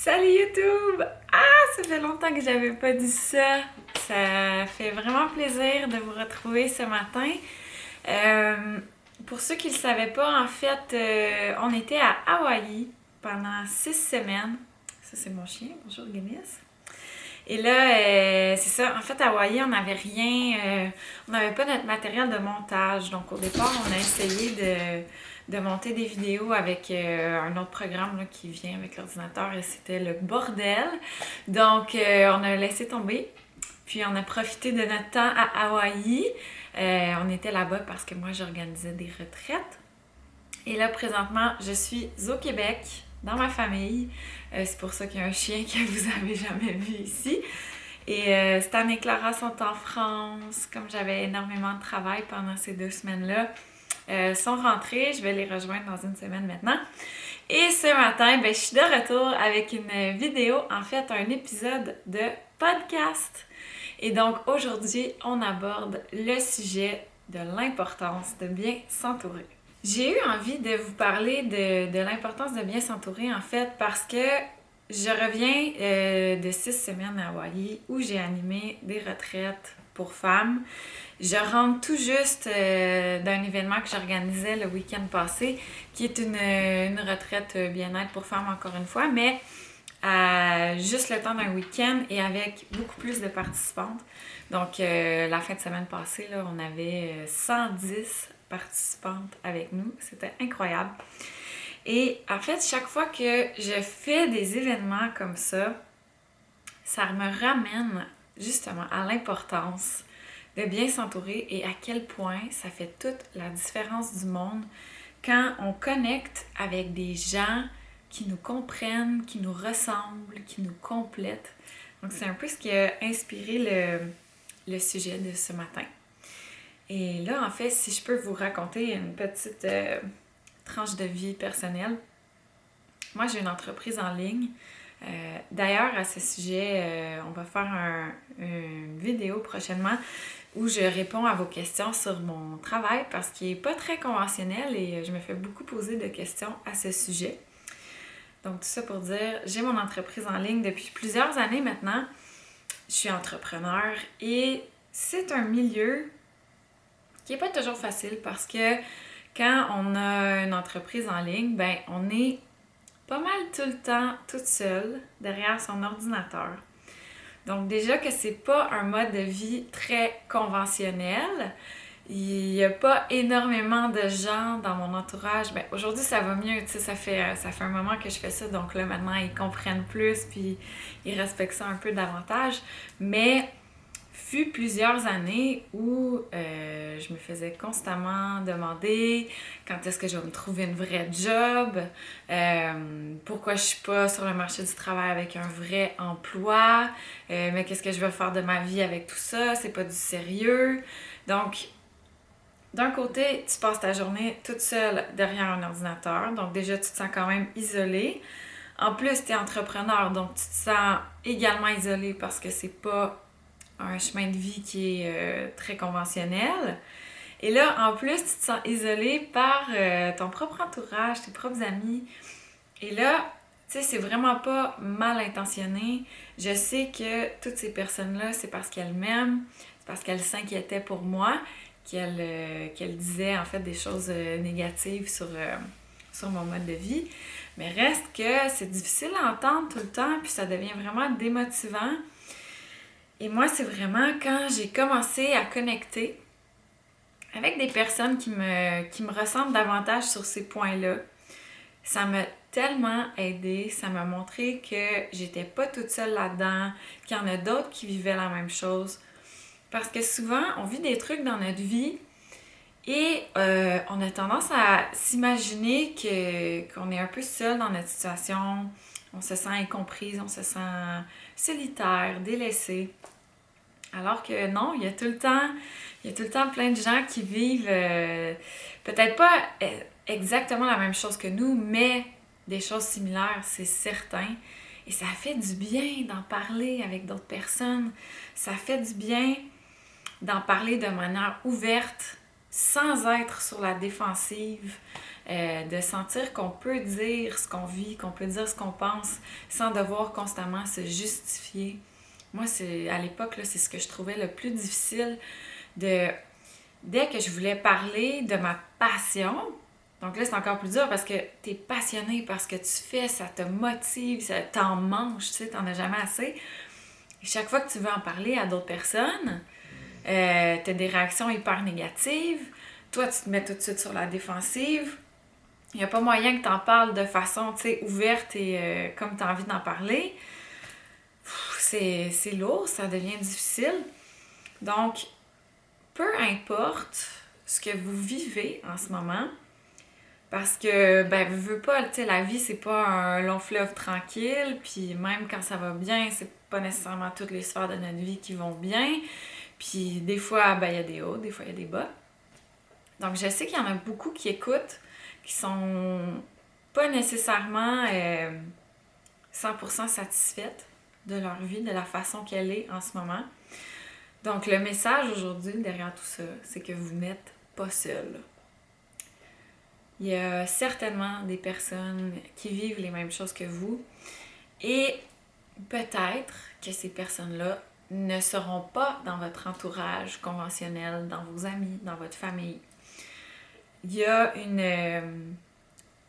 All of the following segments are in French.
Salut YouTube! Ah, ça fait longtemps que j'avais pas dit ça. Ça fait vraiment plaisir de vous retrouver ce matin. Pour ceux qui ne le savaient pas, en fait, on était à Hawaï pendant 6 semaines. Ça, c'est mon chien. Bonjour, Guinness. Et là, c'est ça. En fait, à Hawaï, on n'avait rien. On n'avait pas notre matériel de montage. Donc, au départ, on a essayé de monter des vidéos avec un autre programme là, qui vient avec l'ordinateur et c'était le bordel. Donc, on a laissé tomber. Puis, on a profité de notre temps à Hawaï. On était là-bas parce que moi, j'organisais des retraites. Et là, présentement, je suis au Québec, dans ma famille. C'est pour ça qu'il y a un chien que vous avez jamais vu ici. Et Stan et Clara sont en France. Comme j'avais énormément de travail pendant ces 2 semaines-là, sont rentrés. Je vais les rejoindre dans une semaine maintenant. Et ce matin, je suis de retour avec une vidéo, en fait, un épisode de podcast. Et donc, aujourd'hui, on aborde le sujet de l'importance de bien s'entourer. J'ai eu envie de vous parler de l'importance de bien s'entourer, en fait, parce que je reviens de 6 semaines à Hawaï où j'ai animé des retraites pour femmes. Je rentre tout juste d'un événement que j'organisais le week-end passé, qui est une retraite bien-être pour femmes, encore une fois, mais juste le temps d'un week-end et avec beaucoup plus de participantes. Donc, la fin de semaine passée, là, on avait 110 participantes avec nous. C'était incroyable. Et en fait, chaque fois que je fais des événements comme ça me ramène justement à l'importance de bien s'entourer et à quel point ça fait toute la différence du monde quand on connecte avec des gens qui nous comprennent, qui nous ressemblent, qui nous complètent. Donc, c'est un peu ce qui a inspiré le sujet de ce matin. Et là, en fait, si je peux vous raconter une petite tranche de vie personnelle. Moi, j'ai une entreprise en ligne. D'ailleurs, à ce sujet, on va faire une vidéo prochainement où je réponds à vos questions sur mon travail parce qu'il n'est pas très conventionnel et je me fais beaucoup poser de questions à ce sujet. Donc, tout ça pour dire, j'ai mon entreprise en ligne depuis plusieurs années maintenant. Je suis entrepreneur et c'est un milieu qui n'est pas toujours facile parce que quand on a une entreprise en ligne, on est pas mal tout le temps toute seule derrière son ordinateur. Donc déjà que c'est pas un mode de vie très conventionnel, il n'y a pas énormément de gens dans mon entourage. Aujourd'hui, ça va mieux, ça fait un moment que je fais ça, donc là, maintenant, ils comprennent plus, puis ils respectent ça un peu davantage. Mais fut plusieurs années où je me faisais constamment demander quand est-ce que je vais me trouver une vraie job, pourquoi je suis pas sur le marché du travail avec un vrai emploi, mais qu'est-ce que je vais faire de ma vie avec tout ça, c'est pas du sérieux. Donc, d'un côté, tu passes ta journée toute seule derrière un ordinateur, donc déjà tu te sens quand même isolée. En plus, tu es entrepreneur, donc tu te sens également isolée parce que c'est pas un chemin de vie qui est très conventionnel. Et là, en plus, tu te sens isolé par ton propre entourage, tes propres amis. Et là, tu sais, c'est vraiment pas mal intentionné. Je sais que toutes ces personnes-là, c'est parce qu'elles m'aiment, c'est parce qu'elles s'inquiétaient pour moi, qu'elles disaient en fait des choses négatives sur mon mode de vie. Mais reste que c'est difficile à entendre tout le temps, puis ça devient vraiment démotivant. Et moi, c'est vraiment quand j'ai commencé à connecter avec des personnes qui me ressemblent davantage sur ces points-là. Ça m'a tellement aidée, ça m'a montré que j'étais pas toute seule là-dedans, qu'il y en a d'autres qui vivaient la même chose. Parce que souvent, on vit des trucs dans notre vie et on a tendance à s'imaginer qu'on est un peu seul dans notre situation. On se sent incomprise, on se sent solitaire, délaissé. Alors que non, il y a tout le temps plein de gens qui vivent peut-être pas exactement la même chose que nous, mais des choses similaires, c'est certain. Et ça fait du bien d'en parler avec d'autres personnes. Ça fait du bien d'en parler de manière ouverte, sans être sur la défensive. de sentir qu'on peut dire ce qu'on vit, qu'on peut dire ce qu'on pense sans devoir constamment se justifier. Moi, à l'époque, là, c'est ce que je trouvais le plus difficile. Dès que je voulais parler de ma passion, donc là, c'est encore plus dur parce que t'es passionné par ce que tu fais, ça te motive, ça t'en manges, tu sais, t'en as jamais assez. Et chaque fois que tu veux en parler à d'autres personnes, t'as des réactions hyper négatives. Toi, tu te mets tout de suite sur la défensive. Il n'y a pas moyen que tu en parles de façon, tu sais, ouverte et comme tu as envie d'en parler. C'est lourd, ça devient difficile. Donc, peu importe ce que vous vivez en ce moment, parce que, vous veux pas, tu sais, la vie, c'est pas un long fleuve tranquille, puis même quand ça va bien, c'est pas nécessairement toutes les sphères de notre vie qui vont bien. Puis des fois, il y a des hauts, des fois, il y a des bas. Donc, je sais qu'il y en a beaucoup qui écoutent, qui sont pas nécessairement 100% satisfaites de leur vie, de la façon qu'elle est en ce moment. Donc, le message aujourd'hui, derrière tout ça, c'est que vous n'êtes pas seul. Il y a certainement des personnes qui vivent les mêmes choses que vous et peut-être que ces personnes-là ne seront pas dans votre entourage conventionnel, dans vos amis, dans votre famille. Il y a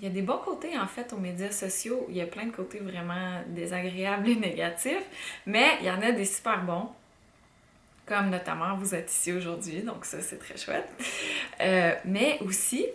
des bons côtés, en fait, aux médias sociaux. Il y a plein de côtés vraiment désagréables et négatifs, mais il y en a des super bons, comme notamment vous êtes ici aujourd'hui, donc ça, c'est très chouette. Mais aussi,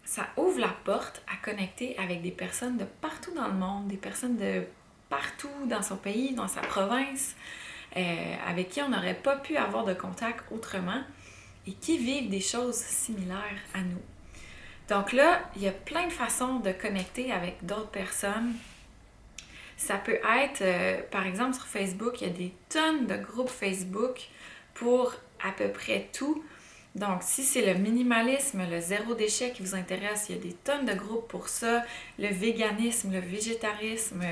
ça ouvre la porte à connecter avec des personnes de partout dans le monde, des personnes de partout dans son pays, dans sa province, avec qui on n'aurait pas pu avoir de contact autrement et qui vivent des choses similaires à nous. Donc là, il y a plein de façons de connecter avec d'autres personnes. Ça peut être, par exemple, sur Facebook, il y a des tonnes de groupes Facebook pour à peu près tout. Donc, si c'est le minimalisme, le zéro déchet qui vous intéresse, il y a des tonnes de groupes pour ça. Le véganisme, le végétarisme,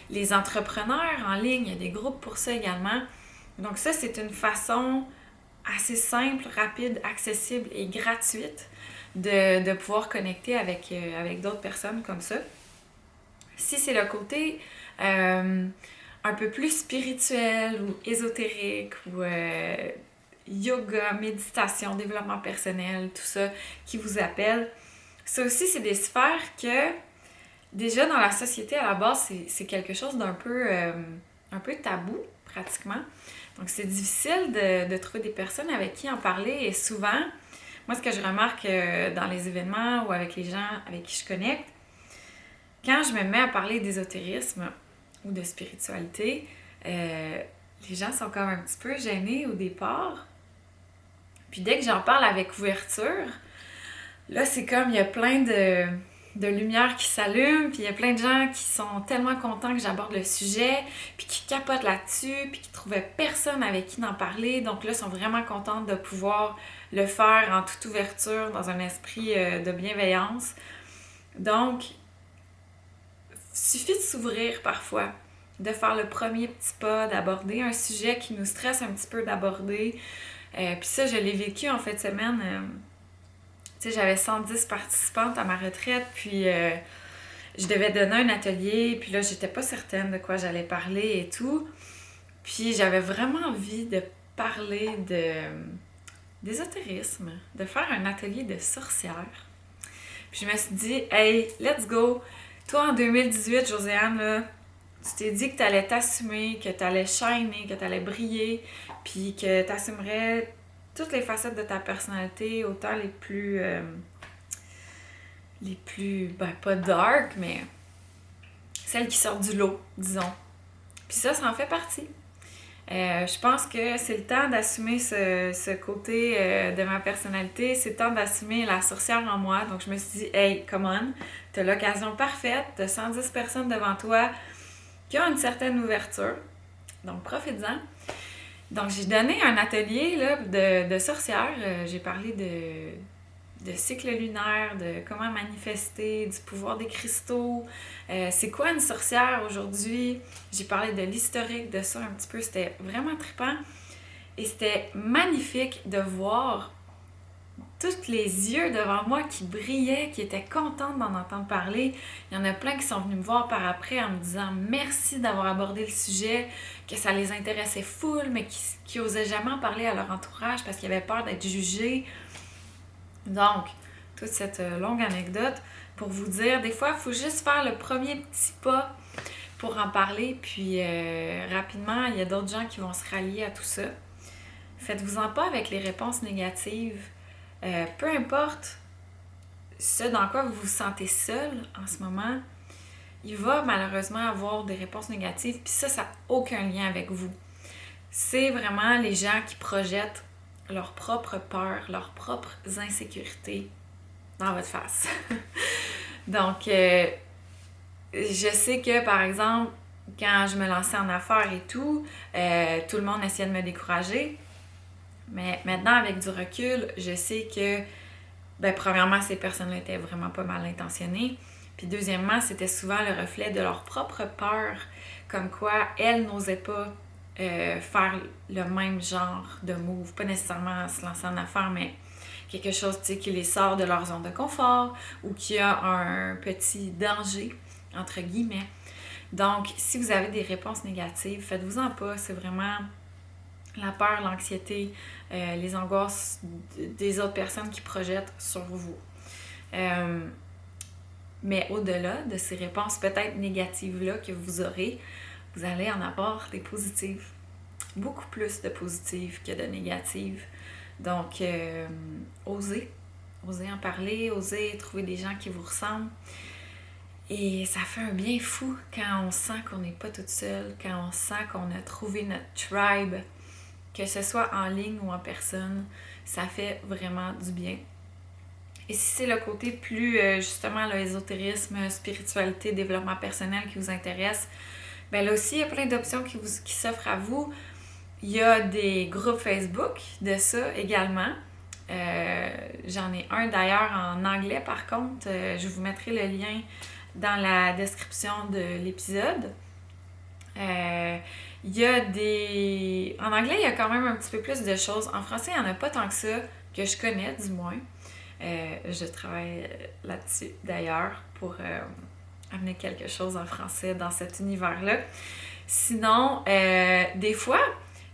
les entrepreneurs en ligne, il y a des groupes pour ça également. Donc ça, c'est une façon assez simple, rapide, accessible et gratuite de pouvoir connecter avec d'autres personnes comme ça. Si c'est le côté un peu plus spirituel ou ésotérique ou yoga, méditation, développement personnel, tout ça qui vous appelle, ça aussi, c'est des sphères que déjà dans la société à la base, c'est quelque chose d'un peu tabou pratiquement. Donc c'est difficile de trouver des personnes avec qui en parler et souvent, moi ce que je remarque dans les événements ou avec les gens avec qui je connecte, quand je me mets à parler d'ésotérisme ou de spiritualité, les gens sont comme un petit peu gênés au départ. Puis dès que j'en parle avec ouverture, là c'est comme il y a plein de lumière qui s'allume, puis il y a plein de gens qui sont tellement contents que j'aborde le sujet, puis qui capotent là-dessus, puis qui trouvaient personne avec qui en parler. Donc là, ils sont vraiment contents de pouvoir le faire en toute ouverture, dans un esprit de bienveillance. Donc, il suffit de s'ouvrir parfois, de faire le premier petit pas, d'aborder un sujet qui nous stresse un petit peu d'aborder. Puis ça, je l'ai vécu en fin de semaine. Tu sais, j'avais 110 participantes à ma retraite, puis je devais donner un atelier, puis là, j'étais pas certaine de quoi j'allais parler et tout. Puis j'avais vraiment envie de parler d'ésotérisme, de faire un atelier de sorcière. Puis je me suis dit, hey, let's go! Toi, en 2018, Josiane, là, tu t'es dit que tu allais t'assumer, que tu allais shiner, que tu allais briller, puis que tu assumerais toutes les facettes de ta personnalité, autant les plus pas dark, mais celles qui sortent du lot, disons. Puis ça en fait partie. Je pense que c'est le temps d'assumer ce côté de ma personnalité, c'est le temps d'assumer la sorcière en moi. Donc je me suis dit, hey, come on, t'as l'occasion parfaite, t'as 110 personnes devant toi qui ont une certaine ouverture, donc profites-en. Donc j'ai donné un atelier là, de sorcière, j'ai parlé de cycle lunaire, de comment manifester, du pouvoir des cristaux. C'est quoi une sorcière aujourd'hui? J'ai parlé de l'historique de ça un petit peu. C'était vraiment trippant. Et c'était magnifique de voir tous les yeux devant moi qui brillaient, qui étaient contentes d'en entendre parler. Il y en a plein qui sont venus me voir par après en me disant merci d'avoir abordé le sujet, que ça les intéressait full, mais qui osaient jamais en parler à leur entourage parce qu'ils avaient peur d'être jugés. Donc, toute cette longue anecdote pour vous dire, des fois, il faut juste faire le premier petit pas pour en parler, puis rapidement, il y a d'autres gens qui vont se rallier à tout ça. Faites-vous-en pas avec les réponses négatives. Peu importe ce dans quoi vous vous sentez seul en ce moment, il va malheureusement avoir des réponses négatives, puis ça n'a aucun lien avec vous. C'est vraiment les gens qui projettent leurs propres peurs, leurs propres insécurités dans votre face. Donc, je sais que, par exemple, quand je me lançais en affaires et tout le monde essayait de me décourager. Mais maintenant, avec du recul, je sais que, premièrement, ces personnes-là étaient vraiment pas mal intentionnées. Puis deuxièmement, c'était souvent le reflet de leur propre peur, comme quoi elles n'osaient pas faire le même genre de move. Pas nécessairement se lancer en affaires, mais quelque chose qui les sort de leur zone de confort ou qui a un petit danger, entre guillemets. Donc, si vous avez des réponses négatives, faites-vous-en pas. C'est vraiment la peur, l'anxiété, les angoisses des autres personnes qui projettent sur vous. Mais au-delà de ces réponses peut-être négatives-là que vous aurez, vous allez en avoir des positives. Beaucoup plus de positives que de négatives. Donc, osez en parler, osez trouver des gens qui vous ressemblent. Et ça fait un bien fou quand on sent qu'on n'est pas toute seule, quand on sent qu'on a trouvé notre tribe, que ce soit en ligne ou en personne, ça fait vraiment du bien. Et si c'est le côté plus, justement, l'ésotérisme, spiritualité, développement personnel qui vous intéresse, là aussi, il y a plein d'options qui s'offrent à vous. Il y a des groupes Facebook de ça également. J'en ai un d'ailleurs en anglais par contre. Je vous mettrai le lien dans la description de l'épisode. Il y a des... En anglais, il y a quand même un petit peu plus de choses. En français, il n'y en a pas tant que ça, que je connais du moins. Je travaille là-dessus d'ailleurs pour amener quelque chose en français dans cet univers-là. Sinon, des fois,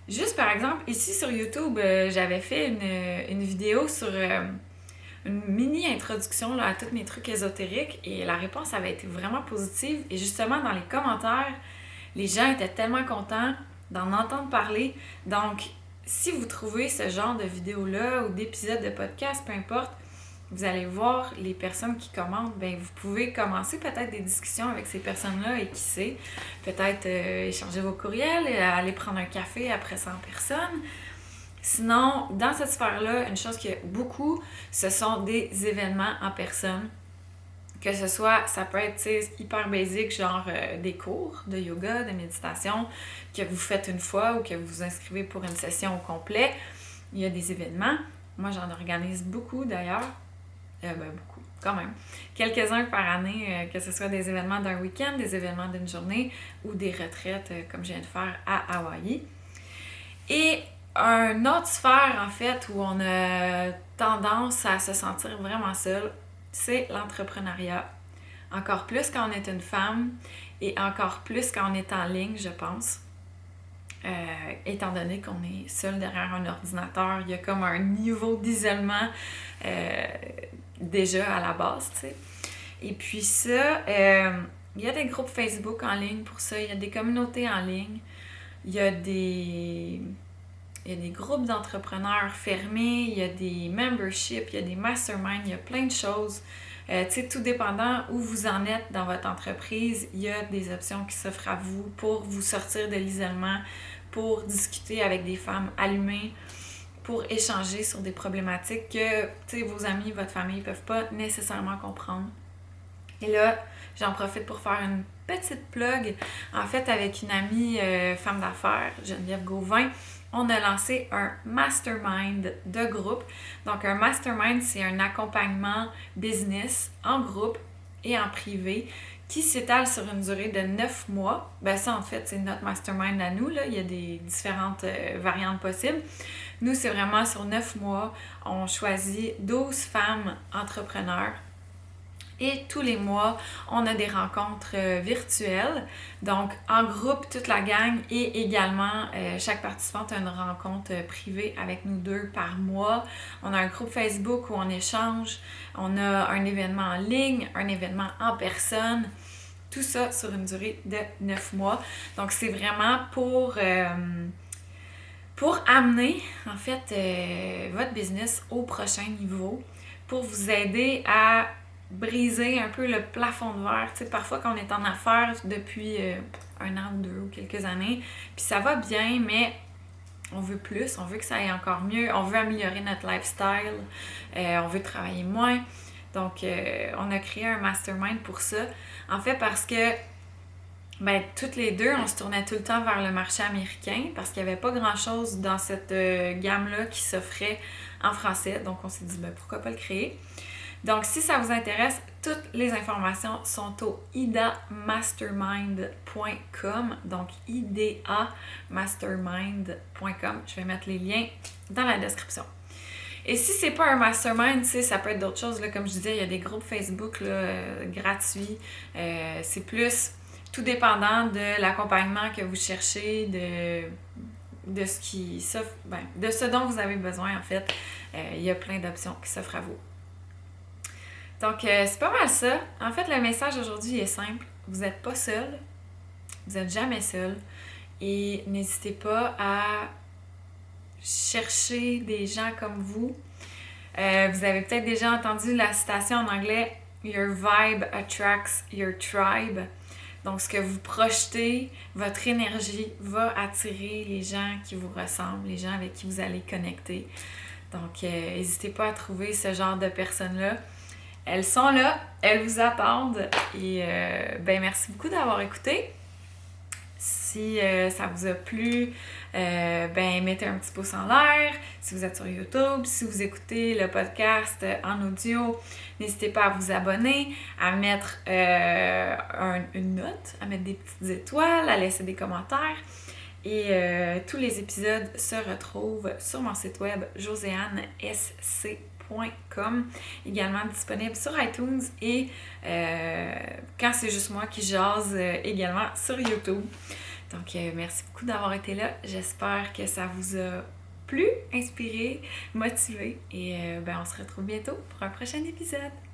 juste par exemple, ici sur YouTube, j'avais fait une vidéo sur une mini-introduction là, à tous mes trucs ésotériques et la réponse avait été vraiment positive. Et justement, dans les commentaires, les gens étaient tellement contents d'en entendre parler. Donc, si vous trouvez ce genre de vidéo-là ou d'épisodes de podcast, peu importe, vous allez voir les personnes qui commentent, vous pouvez commencer peut-être des discussions avec ces personnes-là et qui sait, peut-être échanger vos courriels et aller prendre un café après ça en personne. Sinon, dans cette sphère-là, une chose qu'il y a beaucoup, ce sont des événements en personne. Que ce soit, ça peut être hyper basique, genre des cours de yoga, de méditation, que vous faites une fois ou que vous vous inscrivez pour une session au complet. Il y a des événements. Moi, j'en organise beaucoup d'ailleurs. Beaucoup, quand même. Quelques-uns par année, que ce soit des événements d'un week-end, des événements d'une journée ou des retraites comme je viens de faire à Hawaï. Et une autre sphère, en fait, où on a tendance à se sentir vraiment seul, c'est l'entrepreneuriat. Encore plus quand on est une femme et encore plus quand on est en ligne, je pense. Étant donné qu'on est seul derrière un ordinateur, il y a comme un niveau d'isolement déjà à la base, tu sais. Et puis ça, il y a des groupes Facebook en ligne pour ça, il y a des communautés en ligne, il y a des groupes d'entrepreneurs fermés, il y a des memberships, il y a des masterminds, il y a plein de choses. Tu sais, tout dépendant où vous en êtes dans votre entreprise, il y a des options qui s'offrent à vous pour vous sortir de l'isolement, pour discuter avec des femmes allumées, pour échanger sur des problématiques que, tu sais, vos amis, votre famille ne peuvent pas nécessairement comprendre. Et là, j'en profite pour faire une petite plug. En fait, avec une amie femme d'affaires, Geneviève Gauvin, on a lancé un mastermind de groupe. Donc, un mastermind, c'est un accompagnement business en groupe et en privé qui s'étale sur une durée de 9 mois. Ben ça, en fait, c'est notre mastermind à nous, là. Il y a des différentes variantes possibles. Nous, c'est vraiment sur 9 mois, on choisit 12 femmes entrepreneurs. Et tous les mois, on a des rencontres virtuelles. Donc, en groupe, toute la gang et également, chaque participante a une rencontre privée avec nous deux par mois. On a un groupe Facebook où on échange. On a un événement en ligne, un événement en personne. Tout ça sur une durée de 9 mois. Donc, c'est vraiment pour amener, en fait, votre business au prochain niveau, pour vous aider à briser un peu le plafond de verre. Tu sais, parfois, quand on est en affaires depuis un an ou deux ou quelques années, puis ça va bien, mais on veut plus, on veut que ça aille encore mieux, on veut améliorer notre lifestyle, on veut travailler moins. Donc, on a créé un mastermind pour ça. En fait, parce que toutes les deux, on se tournait tout le temps vers le marché américain parce qu'il n'y avait pas grand-chose dans cette gamme-là qui s'offrait en français. Donc, on s'est dit, pourquoi pas le créer? Donc, si ça vous intéresse, toutes les informations sont au idamastermind.com. Donc, idamastermind.com. Je vais mettre les liens dans la description. Et si c'est pas un mastermind, ça peut être d'autres choses. Là, comme je disais, il y a des groupes Facebook là, gratuits. C'est plus tout dépendant de l'accompagnement que vous cherchez, de ce qui s'offre, de ce dont vous avez besoin en fait. Il y a plein d'options qui s'offrent à vous. Donc, c'est pas mal ça. En fait, le message aujourd'hui est simple. Vous n'êtes pas seul. Vous n'êtes jamais seul. Et n'hésitez pas à chercher des gens comme vous. Vous avez peut-être déjà entendu la citation en anglais « Your vibe attracts your tribe ». Donc, ce que vous projetez, votre énergie va attirer les gens qui vous ressemblent, les gens avec qui vous allez connecter. Donc, n'hésitez pas à trouver ce genre de personnes-là. Elles sont là, elles vous attendent. Et merci beaucoup d'avoir écouté. Si ça vous a plu, mettez un petit pouce en l'air. Si vous êtes sur YouTube, si vous écoutez le podcast en audio, n'hésitez pas à vous abonner, à mettre une note, à mettre des petites étoiles, à laisser des commentaires. Et tous les épisodes se retrouvent sur mon site web joseannesc.com, également disponible sur iTunes et quand c'est juste moi qui jase, également sur YouTube. Donc, merci beaucoup d'avoir été là. J'espère que ça vous a plu, inspiré, motivé et on se retrouve bientôt pour un prochain épisode.